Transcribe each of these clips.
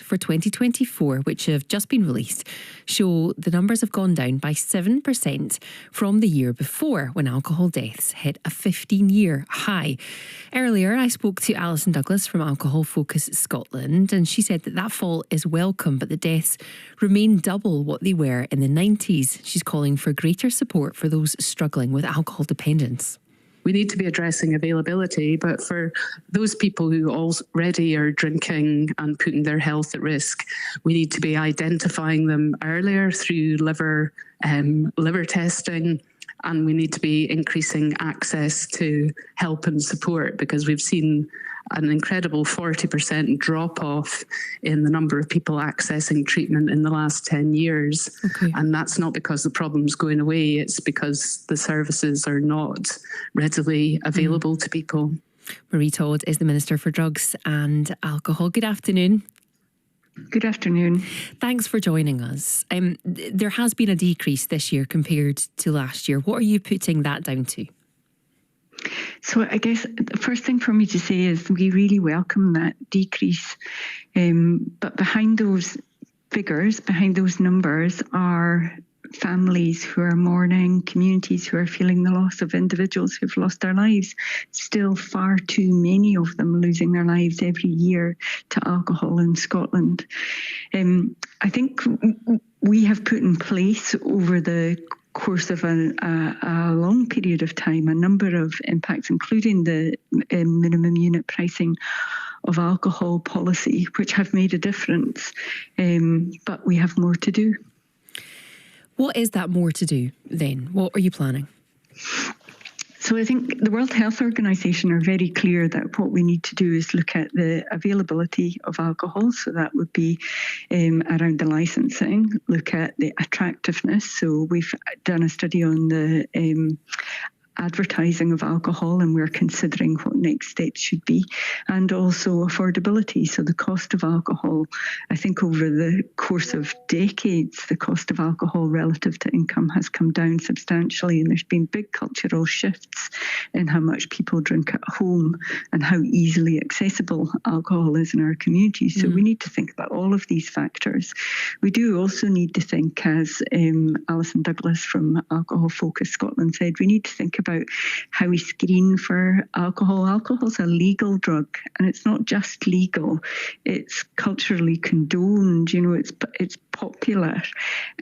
for 2024, which have just been released, show the numbers have gone down by 7% from the year before, when alcohol deaths hit a 15-year high. Earlier, I spoke to Alison Douglas from Alcohol Focus Scotland, and she said that fall is welcome, but the deaths remain double what they were in the 90s. She's calling for greater support for those struggling with alcohol dependence. We need to be addressing availability, but for those people who already are drinking and putting their health at risk, we need to be identifying them earlier through liver testing, and we need to be increasing access to help and support, because we've seen an incredible 40% drop-off in the number of people accessing treatment in the last 10 years. Okay. And that's not because the problem's going away, it's because the services are not readily available to people. Marie Todd is the Minister for Drugs and Alcohol. Good afternoon. Good afternoon. Thanks for joining us. There has been a decrease this year compared to last year. What are you putting that down to? So I guess the first thing for me to say is we really welcome that decrease. But behind those figures, behind those numbers, are families who are mourning, communities who are feeling the loss of individuals who've lost their lives. Still far too many of them losing their lives every year to alcohol in Scotland. I think we have put in place over the course of a long period of time a number of impacts, including the minimum unit pricing of alcohol policy, which have made a difference, but we have more to do. What is that more to do then? What are you planning? So I think the World Health Organization are very clear that what we need to do is look at the availability of alcohol. So that would be around the licensing, look at the attractiveness. So we've done a study on the advertising of alcohol, and we're considering what next steps should be, and also affordability. So the cost of alcohol, I think over the course of decades, the cost of alcohol relative to income has come down substantially, and there's been big cultural shifts in how much people drink at home and how easily accessible alcohol is in our communities. So we need to think about all of these factors. We do also need to think, as Alison Douglas from Alcohol Focus Scotland said, we need to think about how we screen for alcohol. Alcohol's a legal drug, and it's not just legal, it's culturally condoned, it's popular.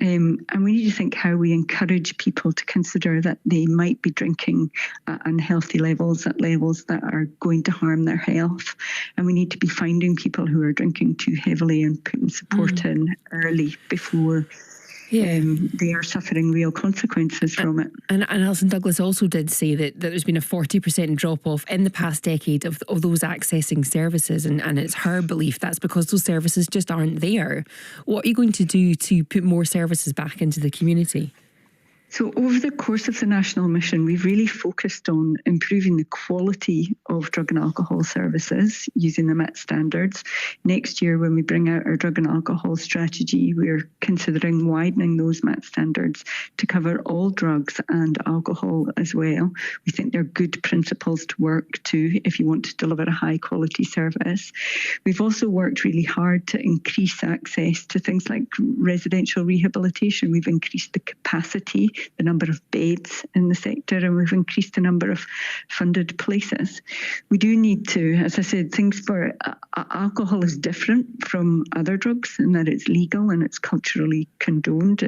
And we need to think how we encourage people to consider that they might be drinking at unhealthy levels, at levels that are going to harm their health. And we need to be finding people who are drinking too heavily and putting support in early before they are suffering real consequences from it. And Alison Douglas also did say that there's been a 40% drop-off in the past decade of those accessing services, and it's her belief that's because those services just aren't there. What are you going to do to put more services back into the community? So over the course of the national mission, we've really focused on improving the quality of drug and alcohol services using the MAT standards. Next year, when we bring out our drug and alcohol strategy, we're considering widening those MAT standards to cover all drugs and alcohol as well. We think they're good principles to work to if you want to deliver a high quality service. We've also worked really hard to increase access to things like residential rehabilitation. We've increased the capacity, the number of beds in the sector, and we've increased the number of funded places. We do need to, as I said, things for alcohol is different from other drugs in that it's legal and it's culturally condoned.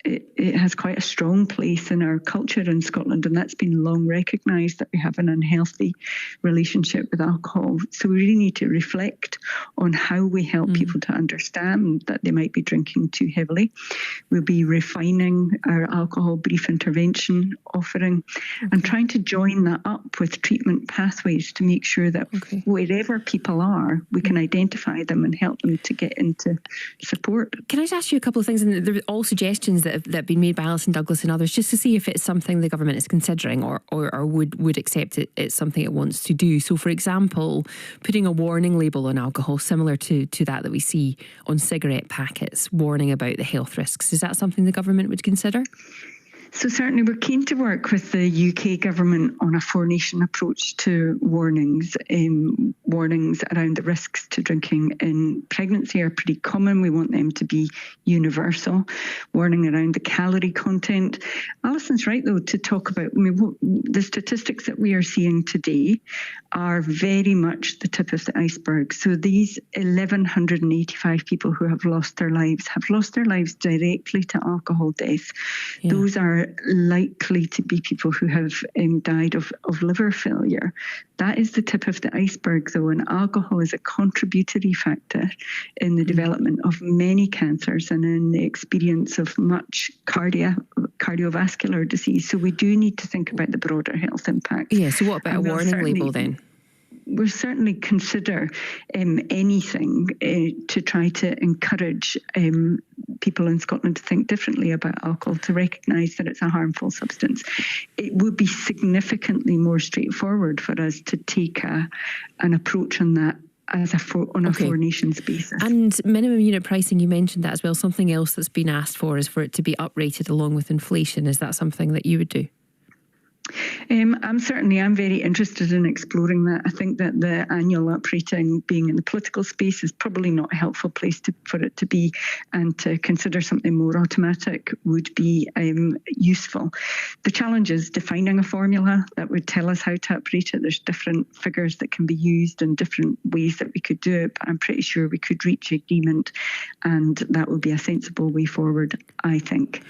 It has quite a strong place in our culture in Scotland, and that's been long recognised that we have an unhealthy relationship with alcohol. So we really need to reflect on how we help people to understand that they might be drinking too heavily. We'll be refining our alcohol brief intervention offering and trying to join that up with treatment pathways to make sure that wherever people are, we can identify them and help them to get into support. Can I just ask you a couple of things? And they're all suggestions that have been made by Alison Douglas and others, just to see if it's something the government is considering or would accept it's something it wants to do. So, for example, putting a warning label on alcohol similar to that we see on cigarette packets, warning about the health risks. Is that something the government would consider? So certainly we're keen to work with the UK government on a four-nation approach to warnings. Warnings around the risks to drinking in pregnancy are pretty common. We want them to be universal. Warning around the calorie content. Alison's right, though, to talk about the statistics that we are seeing today are very much the tip of the iceberg. So these 1,185 people who have lost their lives directly to alcohol death. Yeah. Those are likely to be people who have died of liver failure. That is the tip of the iceberg, though, and alcohol is a contributory factor in the development of many cancers and in the experience of much cardiovascular disease. So we do need to think about the broader health impact. Yeah, so what about a warning label then? We'll certainly consider anything to try to encourage people in Scotland to think differently about alcohol, to recognise that it's a harmful substance. It would be significantly more straightforward for us to take an approach on that as a four nations basis. And minimum unit pricing, you mentioned that as well. Something else that's been asked for is for it to be uprated along with inflation. Is that something that you would do? I'm very interested in exploring that. I think that the annual uprating, being in the political space, is probably not a helpful place for it to be, and to consider something more automatic would be useful. The challenge is defining a formula that would tell us how to uprate it. There's different figures that can be used and different ways that we could do it, but I'm pretty sure we could reach agreement, and that would be a sensible way forward, I think.